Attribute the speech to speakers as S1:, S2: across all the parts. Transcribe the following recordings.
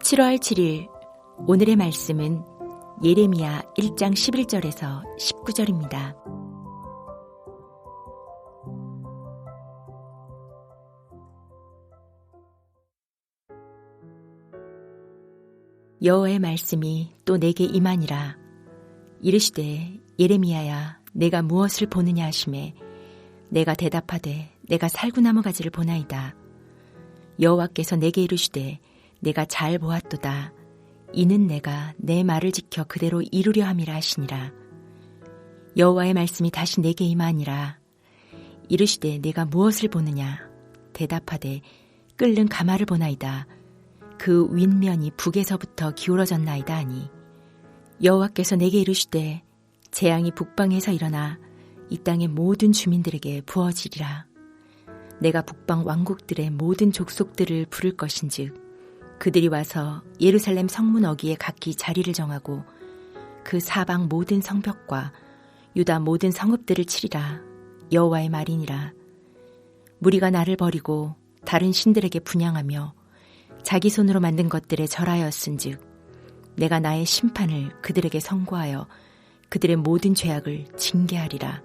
S1: 7월 7일 오늘의 말씀은 예레미야 1장 11절에서 19절입니다. 여호와의 말씀이 또 내게 임하니라. 이르시되 예레미야야 내가 무엇을 보느냐 하시매 내가 대답하되 내가 살구나무 가지를 보나이다. 여호와께서 내게 이르시되 내가 잘 보았도다. 이는 내가 내 말을 지켜 그대로 이루려 함이라 하시니라. 여호와의 말씀이 다시 내게 임하니라. 이르시되 내가 무엇을 보느냐? 대답하되 끓는 가마를 보나이다. 그 윗면이 북에서부터 기울어졌나이다 하니 여호와께서 내게 이르시되 재앙이 북방에서 일어나 이 땅의 모든 주민들에게 부어지리라. 내가 북방 왕국들의 모든 족속들을 부를 것인즉 그들이 와서 예루살렘 성문 어귀에 각기 자리를 정하고 그 사방 모든 성벽과 유다 모든 성읍들을 치리라. 여호와의 말이니라. 무리가 나를 버리고 다른 신들에게 분향하며 자기 손으로 만든 것들에 절하였은즉 내가 나의 심판을 그들에게 선고하여 그들의 모든 죄악을 징계하리라.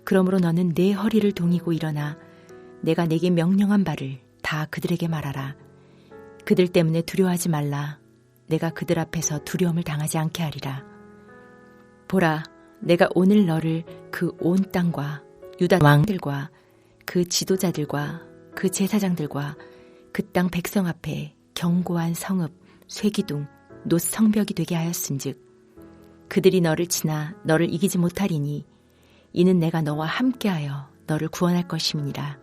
S1: 그러므로 너는 내 허리를 동이고 일어나 내가 내게 명령한 바를 다 그들에게 말하라. 그들 때문에 두려워하지 말라. 내가 그들 앞에서 두려움을 당하지 않게 하리라. 보라, 내가 오늘 너를 그 온 땅과 유다 왕들과 그 지도자들과 그 제사장들과 그 땅 백성 앞에 견고한 성읍, 쇠기둥, 놋 성벽이 되게 하였은즉 그들이 너를 치나 너를 이기지 못하리니 이는 내가 너와 함께하여 너를 구원할 것임이니라.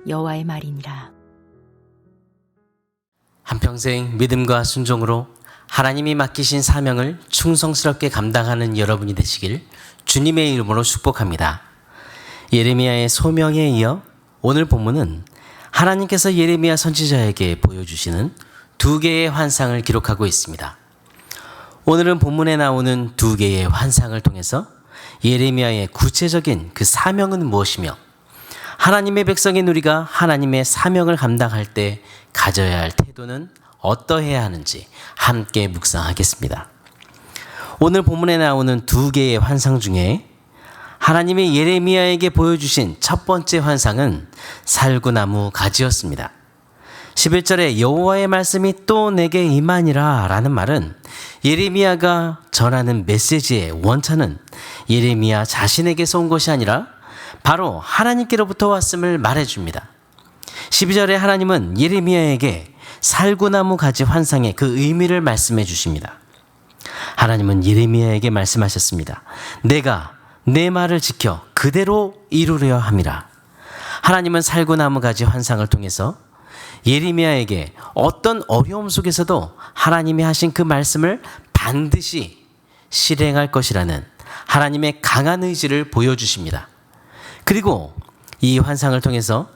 S1: 여호와의 말이니라.
S2: 한평생 믿음과 순종으로 하나님이 맡기신 사명을 충성스럽게 감당하는 여러분이 되시길 주님의 이름으로 축복합니다. 예레미야의 소명에 이어 오늘 본문은 하나님께서 예레미야 선지자에게 보여주시는 두 개의 환상을 기록하고 있습니다. 오늘은 본문에 나오는 두 개의 환상을 통해서 예레미야의 구체적인 그 사명은 무엇이며 하나님의 백성인 우리가 하나님의 사명을 감당할 때 가져야 할 태도는 어떠해야 하는지 함께 묵상하겠습니다. 오늘 본문에 나오는 두 개의 환상 중에 하나님이 예레미야에게 보여주신 첫 번째 환상은 살구나무 가지였습니다. 11절에 여호와의 말씀이 또 내게 임하니라 라는 말은 예레미야가 전하는 메시지의 원천은 예레미야 자신에게서 온 것이 아니라 바로 하나님께로부터 왔음을 말해줍니다. 12절에 하나님은 예레미야에게 살구나무 가지 환상의 그 의미를 말씀해 주십니다. 하나님은 예레미야에게 말씀하셨습니다. 내가 내 말을 지켜 그대로 이루려 함이라. 하나님은 살구나무 가지 환상을 통해서 예레미야에게 어떤 어려움 속에서도 하나님이 하신 그 말씀을 반드시 실행할 것이라는 하나님의 강한 의지를 보여주십니다. 그리고 이 환상을 통해서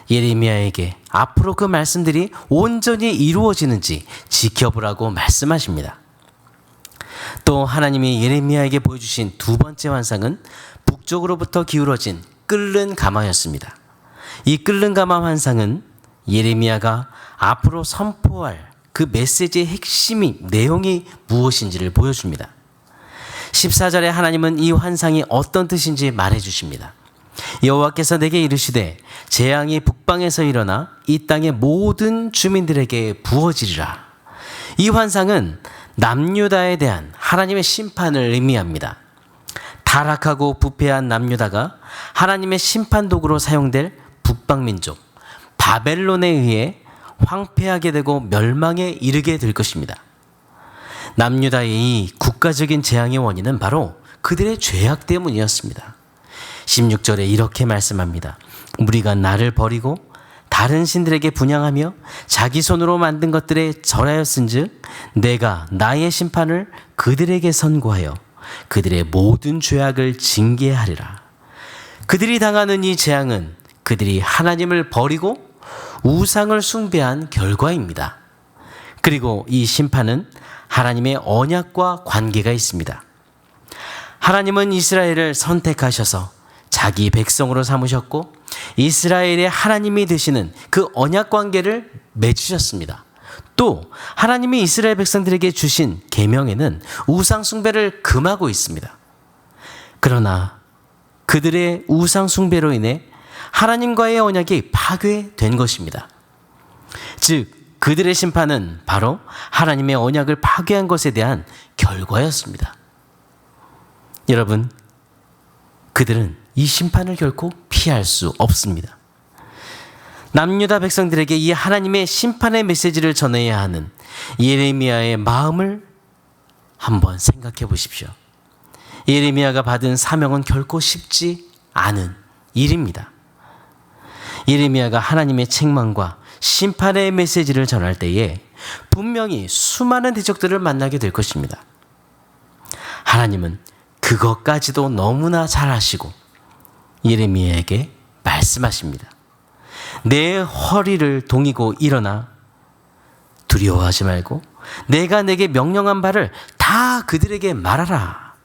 S2: 예레미야에게 앞으로 그 말씀들이 온전히 이루어지는지 지켜보라고 말씀하십니다. 또 하나님이 예레미야에게 보여주신 두 번째 환상은 북쪽으로부터 기울어진 끓는 가마였습니다. 이 끓는 가마 환상은 예레미야가 앞으로 선포할 그 메시지의 핵심이 내용이 무엇인지를 보여줍니다. 14절에 하나님은 이 환상이 어떤 뜻인지 말해주십니다. 여호와께서 내게 이르시되 재앙이 북방에서 일어나 이 땅의 모든 주민들에게 부어지리라. 이 환상은 남유다에 대한 하나님의 심판을 의미합니다. 타락하고 부패한 남유다가 하나님의 심판 도구로 사용될 북방민족 바벨론에 의해 황폐하게 되고 멸망에 이르게 될 것입니다. 남유다의 이 국가적인 재앙의 원인은 바로 그들의 죄악 때문이었습니다. 16절에 이렇게 말씀합니다. 무리가 나를 버리고 다른 신들에게 분향하며 자기 손으로 만든 것들에 절하였은즉 내가 나의 심판을 그들에게 선고하여 그들의 모든 죄악을 징계하리라. 그들이 당하는 이 재앙은 그들이 하나님을 버리고 우상을 숭배한 결과입니다. 그리고 이 심판은 하나님의 언약과 관계가 있습니다. 하나님은 이스라엘을 선택하셔서 자기 백성으로 삼으셨고 이스라엘의 하나님이 되시는 그 언약 관계를 맺으셨습니다. 또 하나님이 이스라엘 백성들에게 주신 계명에는 우상 숭배를 금하고 있습니다. 그러나 그들의 우상 숭배로 인해 하나님과의 언약이 파괴된 것입니다. 즉 그들의 심판은 바로 하나님의 언약을 파괴한 것에 대한 결과였습니다. 여러분, 그들은 이 심판을 결코 피할 수 없습니다. 남유다 백성들에게 이 하나님의 심판의 메시지를 전해야 하는 예레미야의 마음을 한번 생각해 보십시오. 예레미야가 받은 사명은 결코 쉽지 않은 일입니다. 예레미야가 하나님의 책망과 심판의 메시지를 전할 때에 분명히 수많은 대적들을 만나게 될 것입니다. 하나님은 그것까지도 너무나 잘 아시고 예레미야에게 말씀하십니다. 내 허리를 동이고 일어나 두려워하지 말고 내가 내게 명령한 바를 다 그들에게 말하라.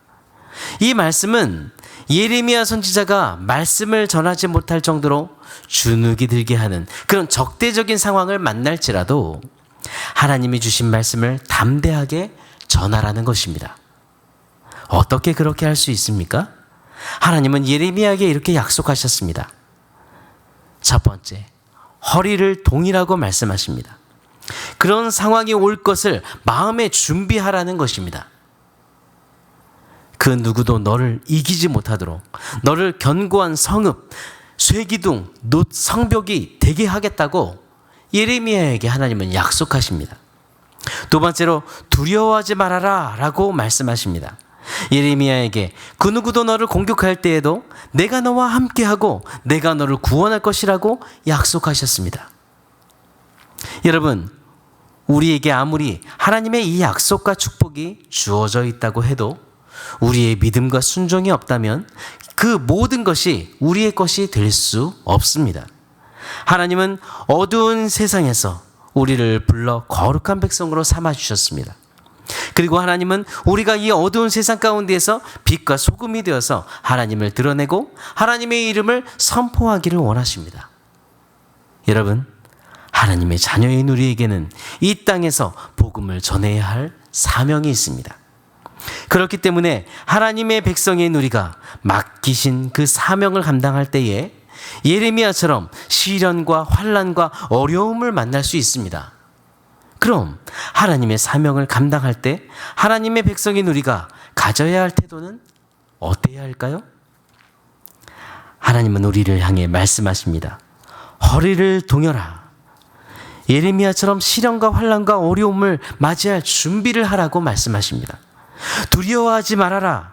S2: 이 말씀은 예레미야 선지자가 말씀을 전하지 못할 정도로 주눅이 들게 하는 그런 적대적인 상황을 만날지라도 하나님이 주신 말씀을 담대하게 전하라는 것입니다. 어떻게 그렇게 할 수 있습니까? 하나님은 예레미야에게 이렇게 약속하셨습니다. 첫 번째, 허리를 동이라고 말씀하십니다. 그런 상황이 올 것을 마음에 준비하라는 것입니다. 그 누구도 너를 이기지 못하도록 너를 견고한 성읍, 쇠기둥, 놋 성벽이 되게 하겠다고 예레미야에게 하나님은 약속하십니다. 두 번째로 두려워하지 말아라 라고 말씀하십니다. 예레미야에게 그 누구도 너를 공격할 때에도 내가 너와 함께하고 내가 너를 구원할 것이라고 약속하셨습니다. 여러분, 우리에게 아무리 하나님의 이 약속과 축복이 주어져 있다고 해도 우리의 믿음과 순종이 없다면 그 모든 것이 우리의 것이 될 수 없습니다. 하나님은 어두운 세상에서 우리를 불러 거룩한 백성으로 삼아주셨습니다. 그리고 하나님은 우리가 이 어두운 세상 가운데에서 빛과 소금이 되어서 하나님을 드러내고 하나님의 이름을 선포하기를 원하십니다. 여러분, 하나님의 자녀인 우리에게는 이 땅에서 복음을 전해야 할 사명이 있습니다. 그렇기 때문에 하나님의 백성인 우리가 맡기신 그 사명을 감당할 때에 예레미야처럼 시련과 환난과 어려움을 만날 수 있습니다. 그럼 하나님의 사명을 감당할 때 하나님의 백성인 우리가 가져야 할 태도는 어때야 할까요? 하나님은 우리를 향해 말씀하십니다. 허리를 동여라. 예레미야처럼 시련과 환난과 어려움을 맞이할 준비를 하라고 말씀하십니다. 두려워하지 말아라.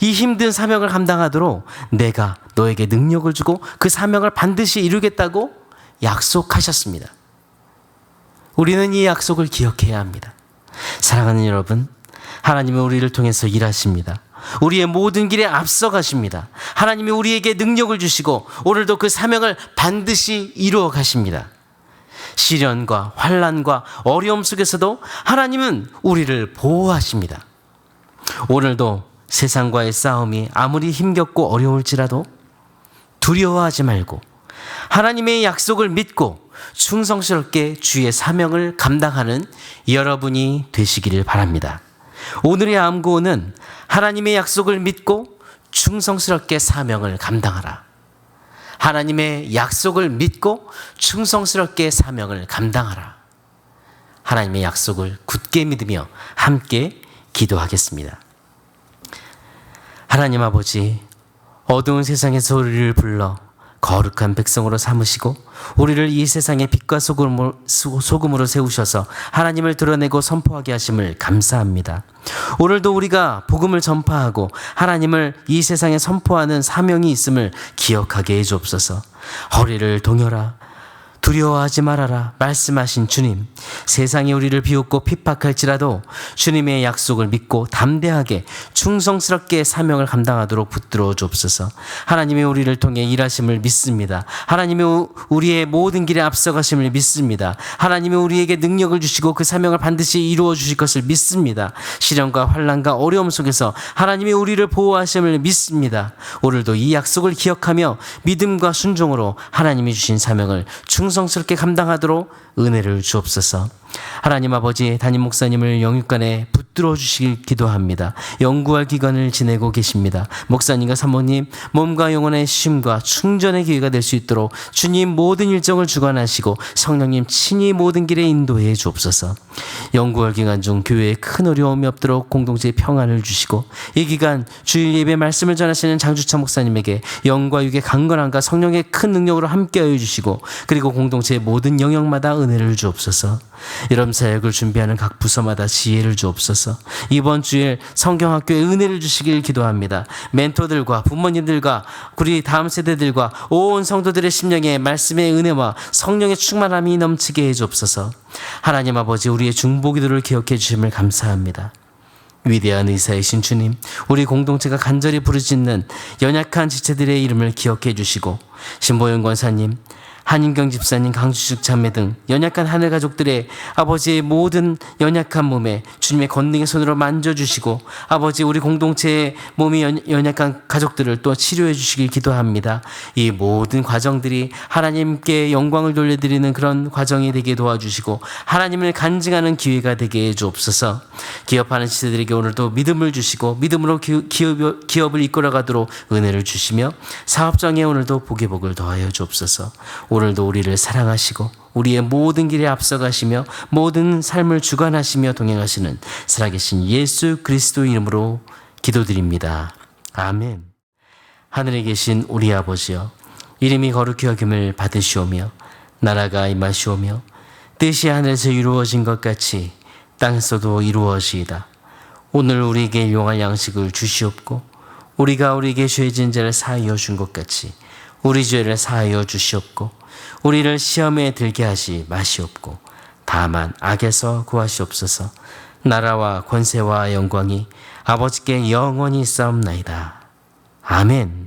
S2: 이 힘든 사명을 감당하도록 내가 너에게 능력을 주고 그 사명을 반드시 이루겠다고 약속하셨습니다. 우리는 이 약속을 기억해야 합니다. 사랑하는 여러분, 하나님은 우리를 통해서 일하십니다. 우리의 모든 길에 앞서가십니다. 하나님이 우리에게 능력을 주시고 오늘도 그 사명을 반드시 이루어 가십니다. 시련과 환난과 어려움 속에서도 하나님은 우리를 보호하십니다. 오늘도 세상과의 싸움이 아무리 힘겹고 어려울지라도 두려워하지 말고 하나님의 약속을 믿고 충성스럽게 주의 사명을 감당하는 여러분이 되시기를 바랍니다. 오늘의 암구호는 하나님의 약속을 믿고 충성스럽게 사명을 감당하라. 하나님의 약속을 믿고 충성스럽게 사명을 감당하라. 하나님의 약속을 굳게 믿으며 함께 기도하겠습니다. 하나님 아버지, 어두운 세상에서 우리를 불러 거룩한 백성으로 삼으시고 우리를 이 세상의 빛과 소금으로 세우셔서 하나님을 드러내고 선포하게 하심을 감사합니다. 오늘도 우리가 복음을 전파하고 하나님을 이 세상에 선포하는 사명이 있음을 기억하게 해주옵소서. 허리를 동여라. 두려워하지 말아라 말씀하신 주님, 세상이 우리를 비웃고 핍박할지라도 주님의 약속을 믿고 담대하게 충성스럽게 사명을 감당하도록 붙들어 주옵소서. 하나님이 우리를 통해 일하심을 믿습니다. 하나님이 우리의 모든 길에 앞서가심을 믿습니다. 하나님이 우리에게 능력을 주시고 그 사명을 반드시 이루어 주실 것을 믿습니다. 시련과 환난과 어려움 속에서 하나님이 우리를 보호하심을 믿습니다. 오늘도 이 약속을 기억하며 믿음과 순종으로 하나님이 주신 사명을 충성스럽게 충성스럽게 감당하도록 은혜를 주옵소서. 하나님 아버지, 담임 목사님을 영육간에 붙들어 주시길 기도합니다. 연구할 기간을 지내고 계십니다. 목사님과 사모님 몸과 영혼의 쉼과 충전의 기회가 될 수 있도록 주님 모든 일정을 주관하시고 성령님 친히 모든 길에 인도해 주옵소서. 연구할 기간 중 교회에 큰 어려움이 없도록 공동체의 평안을 주시고, 이 기간 주일 예배 말씀을 전하시는 장주찬 목사님에게 영과 육의 강건함과 성령의 큰 능력으로 함께하여 주시고, 그리고 공동체의 모든 영역마다 은혜를 주옵소서. 이런 사역을 준비하는 각 부서마다 지혜를 주옵소서. 이번 주일 성경학교에 은혜를 주시길 기도합니다. 멘토들과 부모님들과 우리 다음 세대들과 온 성도들의 심령에 말씀의 은혜와 성령의 충만함이 넘치게 해 주옵소서. 하나님 아버지, 우리의 중보기도를 기억해 주심을 감사합니다. 위대한 의사이신 주님, 우리 공동체가 간절히 부르짖는 연약한 지체들의 이름을 기억해 주시고, 신보영 권사님, 한인경 집사님, 강주식 자매 등 연약한 하늘 가족들의 아버지의 모든 연약한 몸에 주님의 권능의 손으로 만져주시고, 아버지 우리 공동체의 몸이 연약한 가족들을 또 치료해 주시길 기도합니다. 이 모든 과정들이 하나님께 영광을 돌려드리는 그런 과정이 되게 도와주시고 하나님을 간증하는 기회가 되게 해 주옵소서. 기업하는 시대들에게 오늘도 믿음을 주시고 믿음으로 기업을 이끌어가도록 은혜를 주시며, 사업장에 오늘도 복의 복을 더하여 주옵소서. 오늘도 우리를 사랑하시고 우리의 모든 길에 앞서가시며 모든 삶을 주관하시며 동행하시는 살아계신 예수 그리스도 이름으로 기도드립니다. 아멘. 하늘에 계신 우리 아버지여, 이름이 거룩히 여김을 받으시오며 나라가 임하시오며 뜻이 하늘에서 이루어진 것 같이 땅에서도 이루어지이다. 오늘 우리에게 일용할 양식을 주시옵고, 우리가 우리에게 죄진 자를 사하여 준 것 같이 우리 죄를 사하여 주시옵고, 우리를 시험에 들게 하시 마시옵고 다만 악에서 구하시옵소서. 나라와 권세와 영광이 아버지께 영원히 있사옵나이다. 아멘.